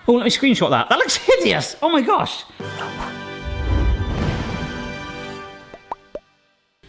Oh, let me screenshot that. That looks hideous. Oh my gosh.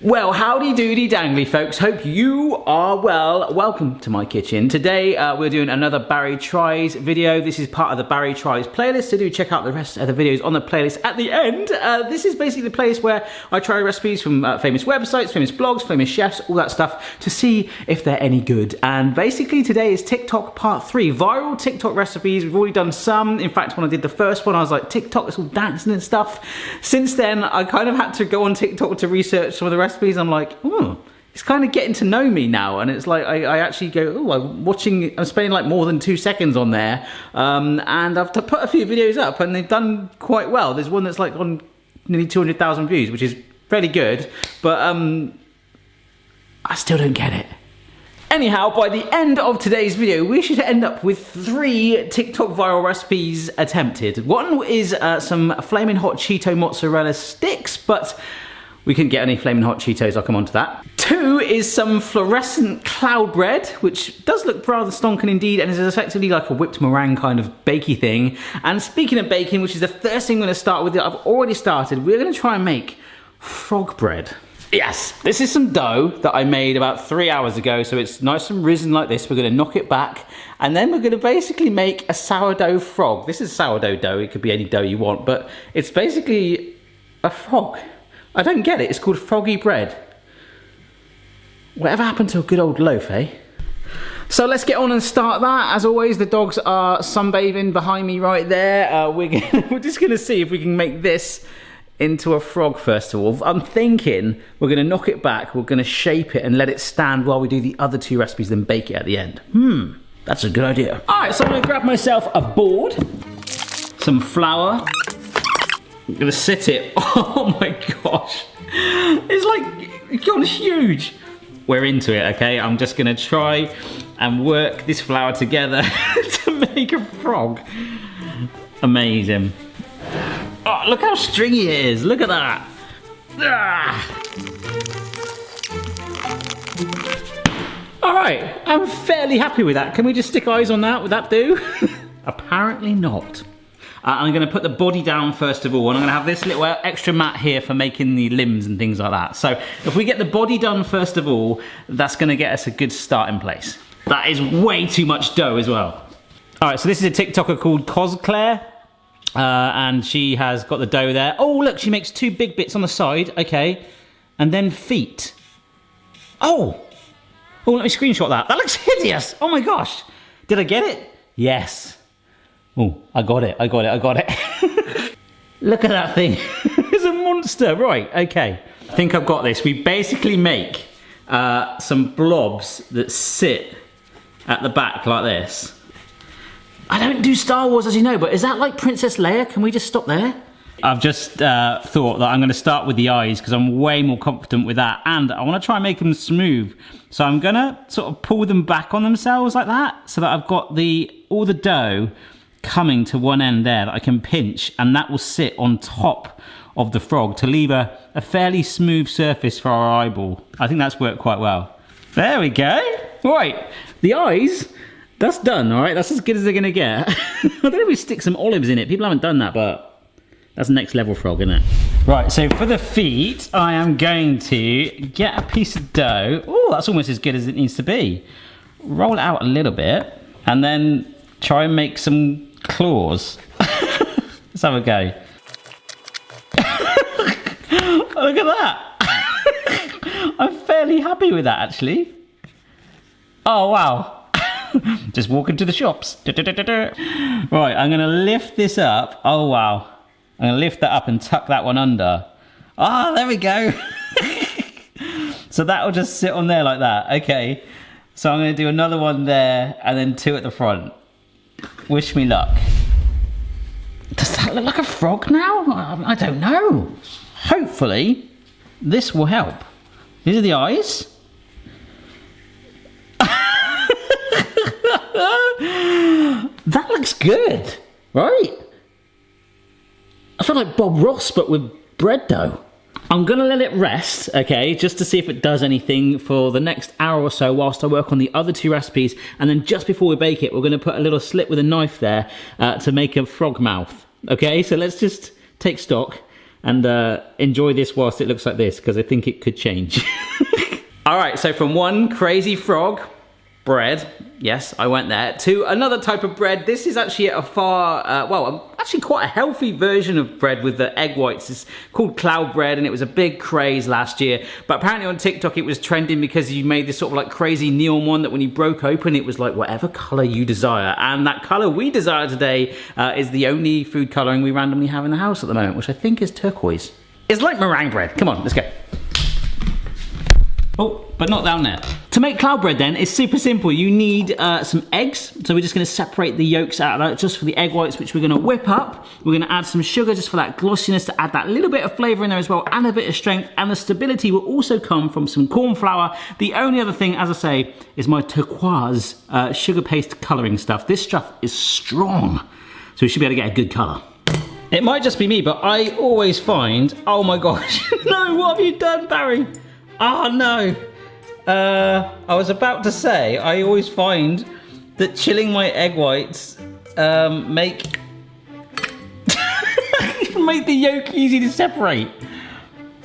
Well, howdy doody dangly folks, hope you are well. Welcome to my kitchen. Today we're doing another Barry Tries video. This is part of the Barry Tries playlist, so do check out the rest of the videos on the playlist at the end. This is basically the place where I try recipes from famous websites, famous blogs, famous chefs, all that stuff, to see if they're any good. And basically today is TikTok part 3, viral TikTok recipes. We've already done some. In fact, when I did the first one, I was like, TikTok, it's all dancing and stuff. Since then, I kind of had to go on TikTok to research some of the recipes. I'm like, oh, it's kind of getting to know me now, and it's like I actually go, oh, I'm spending like more than 2 seconds on there, and I've put a few videos up, and they've done quite well. There's one that's like on nearly 200,000 views, which is fairly good, but I still don't get it. Anyhow, by the end of today's video, we should end up with 3 TikTok viral recipes attempted. One is some flaming hot Cheeto mozzarella sticks, but we couldn't get any flaming hot Cheetos, I'll come on to that. 2 is some fluorescent cloud bread, which does look rather stonking indeed, and is effectively like a whipped meringue kind of bakey thing. And speaking of baking, which is the first thing I'm gonna start with, I've already started, we're gonna try and make frog bread. Yes, this is some dough that I made about 3 hours ago, so it's nice and risen like this. We're gonna knock it back, and then we're gonna basically make a sourdough frog. This is sourdough dough, it could be any dough you want, but it's basically a frog. I don't get it, it's called froggy bread. Whatever happened to a good old loaf, eh? So let's get on and start that. As always, the dogs are sunbathing behind me right there. We're just gonna see if we can make this into a frog first of all. I'm thinking we're gonna knock it back, we're gonna shape it and let it stand while we do the other 2 recipes, then bake it at the end. That's a good idea. All right, so I'm gonna grab myself a board, some flour. I'm gonna sit it. Oh my gosh. It's like, it's gone huge. We're into it, okay? I'm just gonna try and work this flour together to make a frog. Amazing. Oh, look how stringy it is. Look at that. Ah. All right, I'm fairly happy with that. Can we just stick eyes on that? Would that do? Apparently not. I'm going to put the body down first of all, and I'm going to have this little extra mat here for making the limbs and things like that. So if we get the body done first of all, that's going to get us a good starting place. That is way too much dough as well. All right, so this is a TikToker called Cosclair, and she has got the dough there. Oh, look, she makes 2 big bits on the side, okay, and then feet. Oh, let me screenshot that. That looks hideous. Oh my gosh. Did I get it? Yes. Oh, I got it. Look at that thing. It's a monster. Right, okay. I think I've got this. We basically make some blobs that sit at the back like this. I don't do Star Wars, as you know, but is that like Princess Leia? Can we just stop there? I've just thought that I'm going to start with the eyes because I'm way more confident with that, and I want to try and make them smooth. So I'm going to sort of pull them back on themselves like that, so that I've got all the dough coming to one end there that I can pinch, and that will sit on top of the frog to leave a fairly smooth surface for our eyeball. I think that's worked quite well. There we go. Right, the eyes, that's done, all right? That's as good as they're gonna get. I don't know if we stick some olives in it. People haven't done that, but that's next level frog, isn't it? Right, so for the feet, I am going to get a piece of dough. Oh, that's almost as good as it needs to be. Roll it out a little bit, and then try and make some claws. Let's have a go. Look at that. I'm fairly happy with that, actually. Oh, wow. Just walk into the shops. Right, I'm going to lift this up. Oh, wow. I'm going to lift that up and tuck that one under. Ah, there we go. So that will just sit on there like that. Okay. So I'm going to do another one there and then 2 at the front. Wish me luck. Does that look like a frog now? I don't know. Hopefully, this will help. These are the eyes. That looks good, right? I feel like Bob Ross, but with bread dough. I'm gonna let it rest, okay, just to see if it does anything for the next hour or so whilst I work on the other 2 recipes. And then just before we bake it, we're gonna put a little slit with a knife there to make a frog mouth. Okay, so let's just take stock and enjoy this whilst it looks like this, because I think it could change. All right, so from one crazy frog bread, yes, I went there, to another type of bread. This is actually a far, well, actually quite a healthy version of bread with the egg whites. It's called cloud bread, and it was a big craze last year. But apparently on TikTok it was trending because you made this sort of like crazy neon one that when you broke open, it was like whatever color you desire. And that color we desire today is the only food coloring we randomly have in the house at the moment, which I think is turquoise. It's like meringue bread. Come on, let's go. Oh, but not down there. To make cloud bread then, it's super simple. You need some eggs. So we're just gonna separate the yolks out of that just for the egg whites, which we're gonna whip up. We're gonna add some sugar just for that glossiness, to add that little bit of flavor in there as well, and a bit of strength. And the stability will also come from some corn flour. The only other thing, as I say, is my turquoise sugar paste coloring stuff. This stuff is strong, so we should be able to get a good color. It might just be me, but I always find, oh my gosh, no, what have you done, Barry? Oh no, I was about to say, I always find that chilling my egg whites make the yolk easy to separate.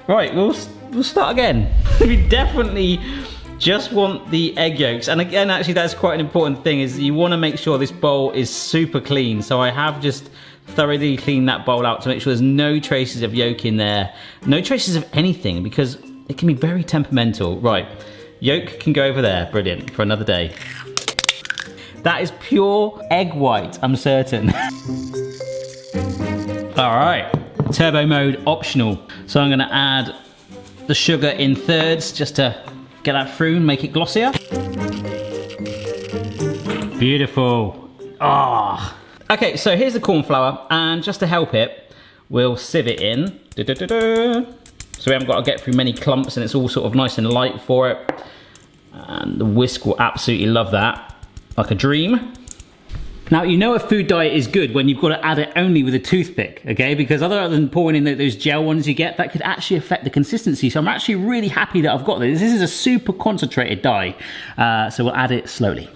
Right, we'll start again. We definitely just want the egg yolks. And again, actually that's quite an important thing, is you want to make sure this bowl is super clean. So I have just thoroughly cleaned that bowl out to make sure there's no traces of yolk in there. No traces of anything, because it can be very temperamental. Right, yolk can go over there. Brilliant, for another day. That is pure egg white, I'm certain. All right, turbo mode optional. So I'm gonna add the sugar in thirds just to get that through and make it glossier. Beautiful. Ah. Oh. Okay, so here's the corn flour, and just to help it, we'll sieve it in. So we haven't got to get through many clumps, and it's all sort of nice and light for it. And the whisk will absolutely love that, like a dream. Now, you know a food diet is good when you've got to add it only with a toothpick, okay? Because other than pouring in those gel ones you get, that could actually affect the consistency. So I'm actually really happy that I've got this. This is a super concentrated dye, so we'll add it slowly.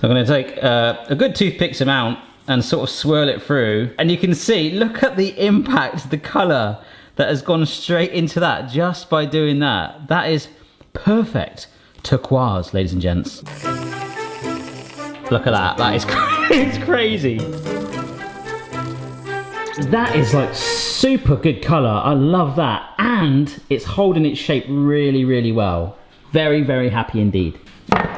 So I'm gonna take a good toothpick's amount and sort of swirl it through. And you can see, look at the impact, the color that has gone straight into that just by doing that. That is perfect turquoise, ladies and gents. Look at that, that is it's crazy. That is like super good color, I love that. And it's holding its shape really, really well. Very, very happy indeed.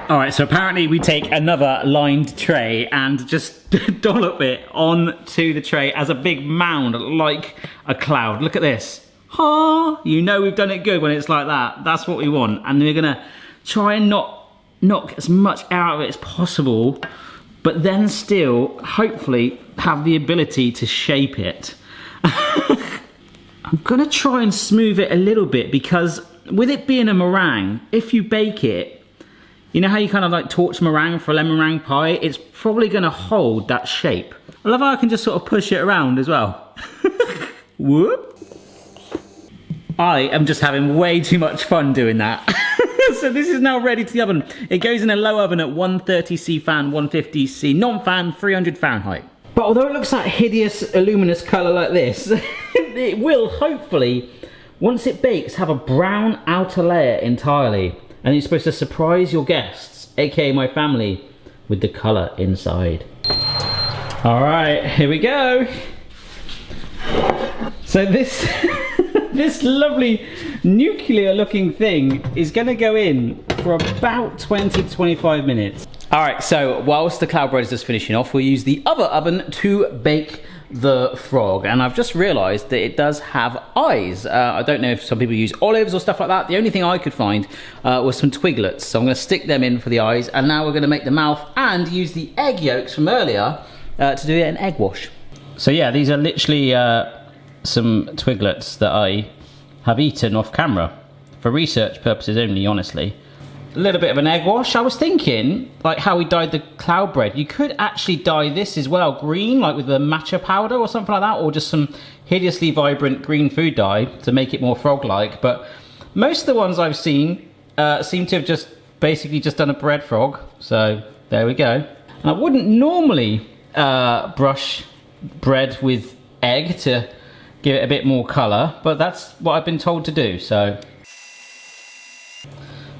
All right, so apparently we take another lined tray and just dollop it onto the tray as a big mound, like a cloud. Look at this. Oh, you know we've done it good when it's like that. That's what we want. And we're gonna try and knock as much air out of it as possible, but then still, hopefully, have the ability to shape it. I'm gonna try and smooth it a little bit, because with it being a meringue, if you bake it, you know how you kind of like torch meringue for a lemon meringue pie? It's probably gonna hold that shape. I love how I can just sort of push it around as well. Whoop. I am just having way too much fun doing that. So this is now ready to the oven. It goes in a low oven at 130C fan, 150C non-fan, 300 Fahrenheit. But although it looks that hideous, luminous color like this, it will hopefully, once it bakes, have a brown outer layer entirely. And you're supposed to surprise your guests, aka my family, with the color inside. All right, here we go. So this this lovely nuclear looking thing is gonna go in for about 20 to 25 minutes. All right, so whilst the cloud bread is just finishing off, we'll use the other oven to bake the frog. And I've just realized that it does have eyes. I don't know if some people use olives or stuff like that. The only thing I could find was some twiglets. So I'm gonna stick them in for the eyes. And now we're gonna make the mouth and use the egg yolks from earlier to do an egg wash. So yeah, these are literally some twiglets that I have eaten off camera for research purposes only, honestly. a little bit of an egg wash. I was thinking, like how we dyed the cloud bread, you could actually dye this as well green, like with the matcha powder or something like that, or just some hideously vibrant green food dye to make it more frog-like. But most of the ones I've seen seem to have just basically just done a bread frog. So there we go. And I wouldn't normally brush bread with egg to give it a bit more colour, but that's what I've been told to do, so.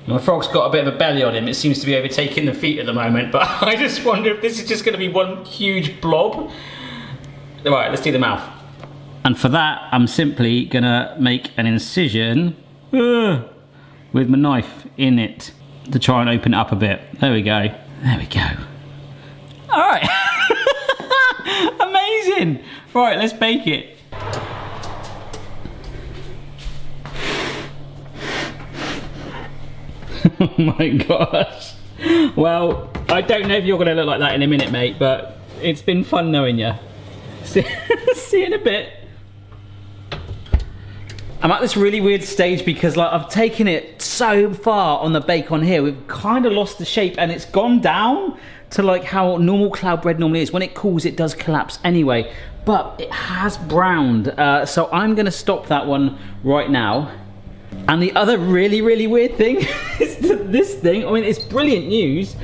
My frog's got a bit of a belly on him. It seems to be overtaking the feet at the moment, but I just wonder if this is just going to be one huge blob. Right, let's do the mouth. And for that, I'm simply going to make an incision with my knife in it to try and open it up a bit. There we go. There we go. All right. Amazing. Right, let's bake it. Oh my gosh. Well, I don't know if you're gonna look like that in a minute, mate, but it's been fun knowing you. See you in a bit. I'm at this really weird stage because like I've taken it so far on the bake on here, we've kind of lost the shape and it's gone down to like how normal cloud bread normally is. When it cools, it does collapse anyway, but it has browned. So I'm gonna stop that one right now. And the other really weird thing is that this thing, I mean, it's brilliant news.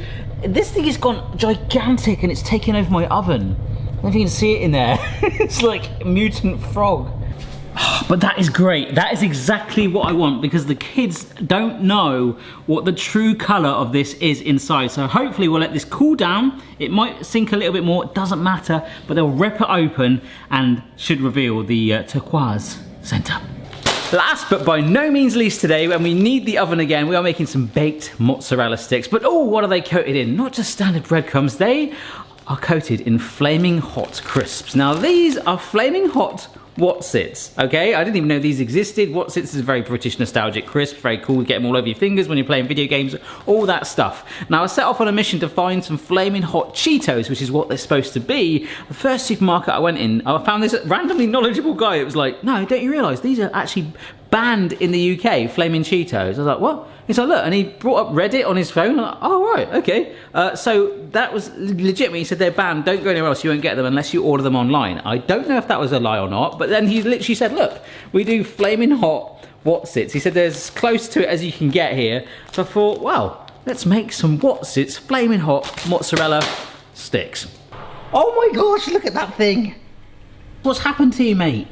This thing has gone gigantic and it's taken over my oven. I don't know if you can see it in there. It's like a mutant frog. But that is great. That is exactly what I want because the kids don't know what the true colour of this is inside. So hopefully we'll let this cool down. It might sink a little bit more, it doesn't matter, but they'll rip it open and should reveal the turquoise centre. Last but by no means least today, when we need the oven again, we are making some baked mozzarella sticks. But oh, what are they coated in? Not just standard breadcrumbs, they are coated in flaming hot crisps. Now these are flaming hot Wotsits, okay? I didn't even know these existed. Wotsits is a very British nostalgic crisp, very cool, you get them all over your fingers when you're playing video games, all that stuff. Now I set off on a mission to find some flaming hot Cheetos, which is what they're supposed to be. The first supermarket I went in, I found this randomly knowledgeable guy. It was like, no, don't you realise these are actually banned in the UK, flaming Cheetos. I was like, what? He's like, look, and he brought up Reddit on his phone. I'm like, oh, right, okay. So that was legitimate. He said they're banned, don't go anywhere else, you won't get them unless you order them online. I don't know if that was a lie or not, but then he literally said, look, we do flaming hot Wotsits. He said they're as close to it as you can get here. So I thought, well, let's make some Wotsits flaming hot mozzarella sticks. Oh my gosh, look at that thing. What's happened to you, mate?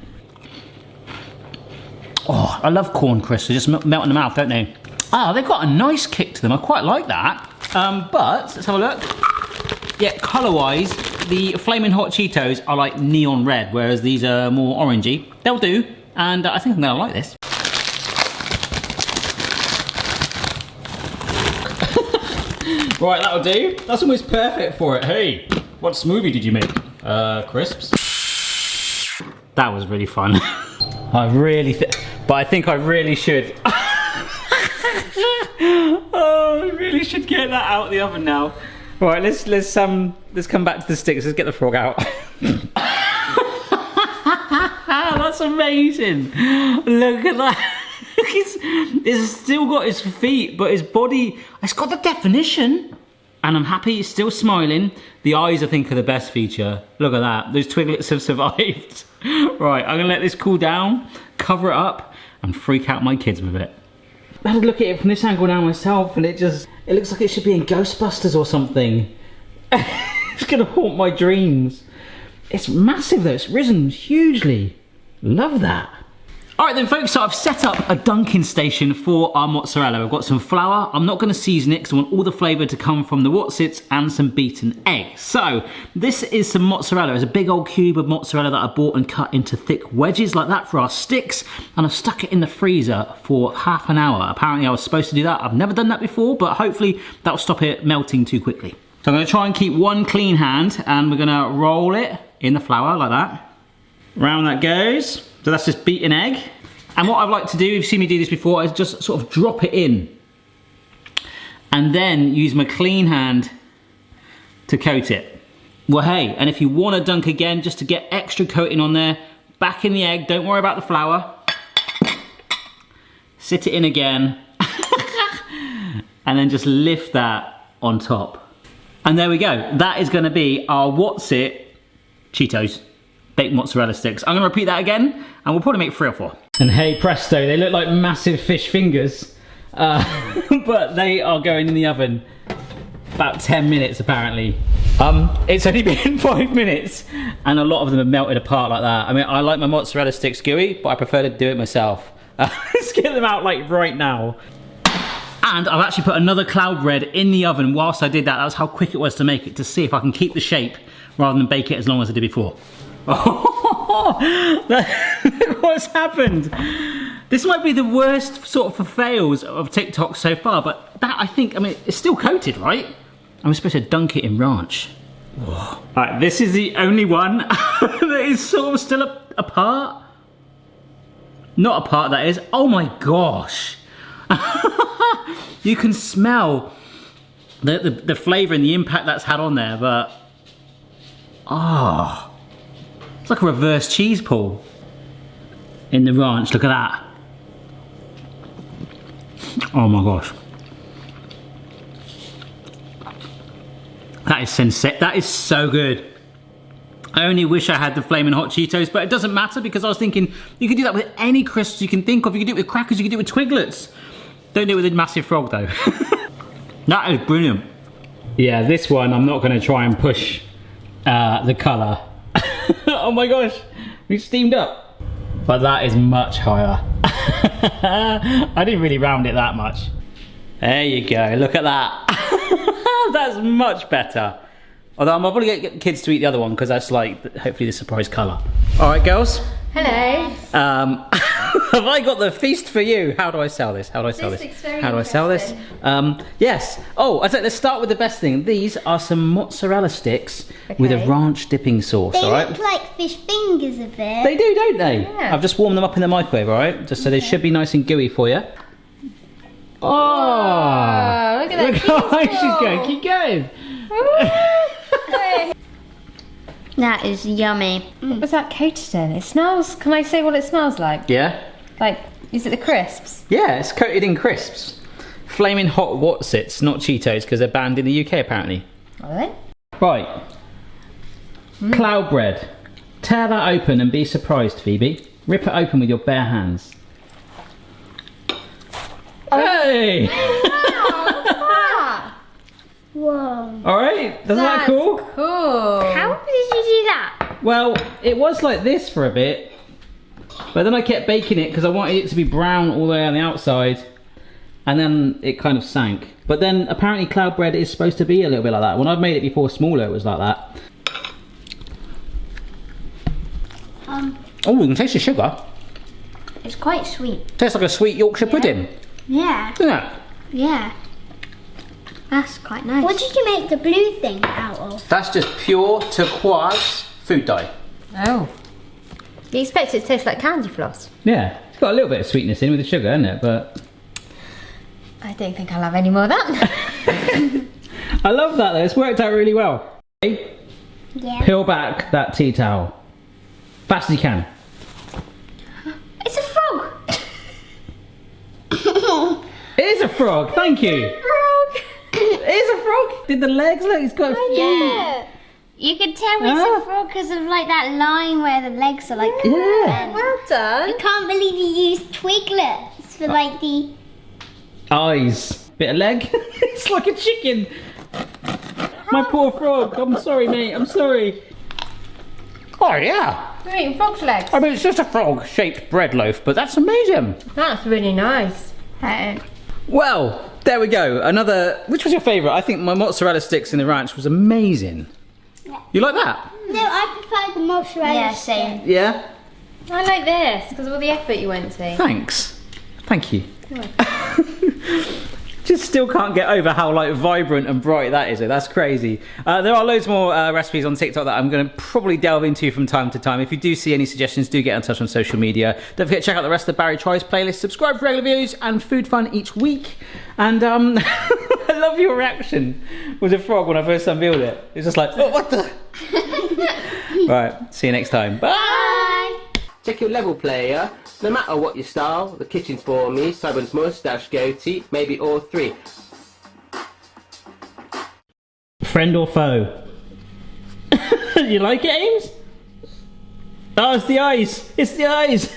Oh, I love corn crisps. They just melt in the mouth, don't they? Ah, they've got a nice kick to them. I quite like that. But let's have a look. Yeah, colour-wise, the flaming hot Cheetos are like neon red, whereas these are more orangey. They'll do, and I think I'm gonna like this. Right, that'll do. That's almost perfect for it. Hey, what smoothie did you make? Crisps. That was really fun. But I think I really should. Oh, I really should get that out of the oven now. Right, let's come back to the sticks. Let's get the frog out. That's amazing. Look at that. It's still got his feet, but his body, it's got the definition. And I'm happy it's still smiling. The eyes, I think, are the best feature. Look at that. Those twiglets have survived. Right, I'm gonna let this cool down, cover it up, and freak out my kids with it. I had to look at it from this angle now myself, and it looks like it should be in Ghostbusters or something. It's gonna haunt my dreams. It's massive though, it's risen hugely. Love that. Alright then folks, so I've set up a dunking station for our mozzarella. I've got some flour. I'm not going to season it because I want all the flavour to come from the Wotsits and some beaten egg. So this is some mozzarella. It's a big old cube of mozzarella that I bought and cut into thick wedges like that for our sticks. And I've stuck it in the freezer for half an hour. Apparently I was supposed to do that. I've never done that before, but hopefully that'll stop it melting too quickly. So I'm going to try and keep one clean hand and we're going to roll it in the flour like that. Round that goes. So that's just beaten egg. And what I'd like to do, you've seen me do this before, is just sort of drop it in. And then use my clean hand to coat it. Well, hey, and if you want to dunk again, just to get extra coating on there, back in the egg, don't worry about the flour. Sit it in again. and then just lift that on top. And there we go. That is going to be our What's It Cheetos baked mozzarella sticks. I'm going to repeat that again, and we'll probably make 3 or 4. And hey presto, they look like massive fish fingers, but they are going in the oven about 10 minutes apparently. It's only been 5 minutes, and a lot of them have melted apart like that. I mean, I like my mozzarella sticks gooey, but I prefer to do it myself. Let's get them out like right now. And I've actually put another cloud bread in the oven whilst I did that. That was how quick it was to make it, to see if I can keep the shape rather than bake it as long as I did before. What's happened? This might be the worst sort of for fails of TikTok so far, but that I think, I mean, it's still coated, right? I'm supposed to dunk it in ranch. Whoa. Right, this is the only one that is sort of still apart. Not apart, that is. Oh my gosh. You can smell the flavour and the impact that's had on there, but oh, it's like a reverse cheese pull in the ranch. Look at that. Oh my gosh. That is sensate. That is so good. I only wish I had the flaming hot Cheetos, but it doesn't matter because I was thinking you could do that with any crisps you can think of. You could do it with crackers, you could do it with Twiglets. Don't do it with a massive frog though. That is brilliant. Yeah, this one I'm not going to try and push the colour. Oh my gosh, we steamed up. But that is much higher. I didn't really round it that much. There you go, look at that. That's much better. Although I'm probably going to get kids to eat the other one because that's like hopefully the surprise colour. Alright girls. Hello. Have I got the feast for you? How do I sell this? How do I sell this? How do I sell this? Yes. Oh, I said let's start with the best thing. These are some mozzarella sticks with a ranch dipping sauce. They all right. look like fish fingers a bit. They do, don't they? Yeah. I've just warmed them up in the microwave. All right, just so they should be nice and gooey for you. Oh, look at that! Look how high she's going. Keep going. That is yummy. What was that coated in? It smells. Can I say what it smells like? Yeah. Like, is it the crisps? Yeah, it's coated in crisps. Flaming hot What's It's, not Cheetos, because they're banned in the UK apparently. Are they? Right. Cloud bread. Tear that open and be surprised, Phoebe. Rip it open with your bare hands. Hey! Whoa. Alright, doesn't that That's cool? Cool. How did you do that? Well, it was like this for a bit, but then I kept baking it because I wanted it to be brown all the way on the outside, and then it kind of sank. But then apparently cloud bread is supposed to be a little bit like that. When I've made it before smaller, it was like that. Oh, you can taste the sugar. It's quite sweet. Tastes like a sweet Yorkshire pudding. Yeah. Doesn't it? Yeah. That's quite nice. What did you make the blue thing out of? That's just pure turquoise food dye. Oh. You expect it to taste like candy floss? Yeah, it's got a little bit of sweetness in with the sugar, isn't it? But I don't think I'll have any more of that. I love that though, it's worked out really well. Okay? Yeah. Peel back that tea towel. Fast as you can. It's a frog. It is a frog, thank you. Frog. It is a frog. Did the legs look? It's got a few. Yeah. You can tell it's a frog because of like that line where the legs are like. Yeah. Well done. I can't believe you used Twiglets for like the Eyes. Bit of leg. It's like a chicken. My poor frog. I'm sorry, mate. I'm sorry. Oh yeah. You're eating frog's legs. I mean, it's just a frog-shaped bread loaf, but that's amazing. That's really nice. Well, there we go. Another. Which was your favourite? I think my mozzarella sticks in the ranch was amazing. Yeah. You like that? No, I prefer the mozzarella. Yeah, same. Yeah. I like this because of all the effort you went to. Thanks. Thank you. Just still can't get over how like vibrant and bright that is. That's crazy. There are loads more recipes on TikTok that I'm going to probably delve into from time to time. If you do see any suggestions, do get in touch on social media. Don't forget to check out the rest of the Barry Tries playlist. Subscribe for regular videos and food fun each week. And I love your reaction with the frog when I first unveiled it. It's just like, oh, what the? Right, see you next time. Bye. Bye. Check your level, player. No matter what your style, the kitchen's for me. Simon's moustache, goatee, maybe all three. Friend or foe? You like it, Ames? Oh, it's the eyes. It's the eyes.